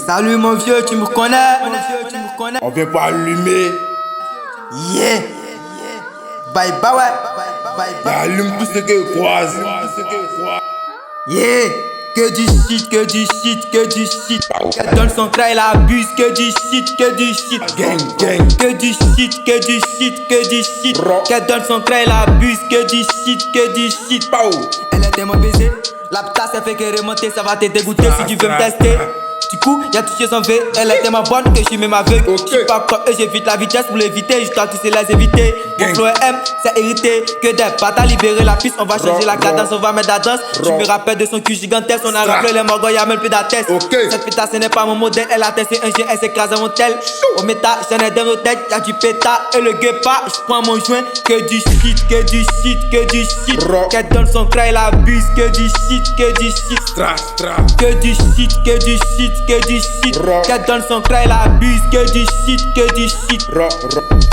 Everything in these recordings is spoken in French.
Salut mon vieux, tu me connais? On vient pas allumer. Yeah. Bye bye ouais. Mais allume tout ce que croise. Yeah. Que du shit, que du shit, que du shit. Qu'elle donne son crack, elle abuse. Que du shit, que du shit. Gang, gang. Que du shit, que du shit, que du shit. Qu'elle donne son crack, elle abuse. Que du shit, que du shit. Elle était mon baiser. La tasse elle fait que remonter, ça va te dégoûter si tu veux me tester. Du coup, y'a touché son V, elle était ma bonne que je suis même aveugle. J'suis pas comme eux, j'évite la vitesse pour l'éviter, je dois tous les éviter. Mon flow M, c'est hérité, que des pattes à libérer la piste, on va changer la cadence, on va mettre la danse. Je me rappelle de son cul gigantesque, on a rappelé les morgons, y'a même plus d'atteste. Cette pétasse ce n'est pas mon modèle, elle a testé un chien, elle s'écrase à mon tel. Au méta, j'en ai dans nos têtes, y'a du péta et le guépard. J'prends mon joint, que du shit, que du shit, que du shit. Qu'elle donne son crack, elle abuse, que du shit, que du shit. Que du shit, que du shit. Que du shit, qu'elle donne son crack, elle abuse. Que du shit, que du shit.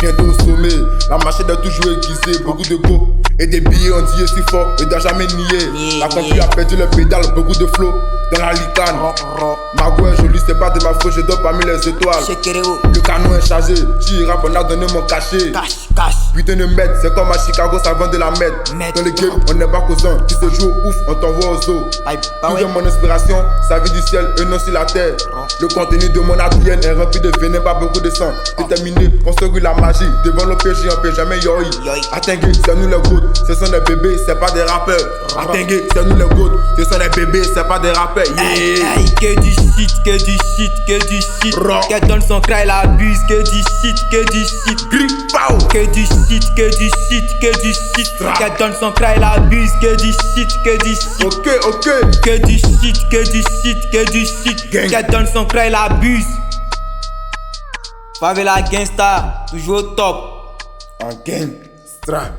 Bientôt au sommet, la machine est toujours aiguisée. Beaucoup de go et des billets, on dit si fort, et doit jamais nier. La concu a perdu le pédale, beaucoup de flow dans la licane. Ma go est jolie, c'est pas de ma faute, je dors parmi les étoiles. Le canon est chargé, j'y rap, on a donné mon cachet. Putain de mètre, c'est comme à Chicago, ça vend de la mètre. Dans les games, on n'est pas causant, qui se joue ouf, on t'envoie aux zoo. Tout de mon inspiration, ça vient du ciel et non sur la terre. Le contenu de mon ADN est rempli de venin, pas beaucoup de sang. Déterminé, construire la magie. Devant le PJ, on peut jamais yoi. Attengue, c'est nous les gouttes, ce sont des bébés, c'est pas des rappeurs. Attengue, c'est nous les gouttes, ce sont des bébés, c'est pas des rappeurs. Que du shit, que du shit, que du shit. Qu'elle donne son crack, elle abuse. Que du shit, que du shit. Que du shit, que du shit, que du shit. Qu'elle donne son crack, elle abuse. Que du shit, que du shit. Que du shit, que du shit, que du shit. Qu'elle donne son crack, elle abuse. Favela Gangsta, toujours au top. En gangsta.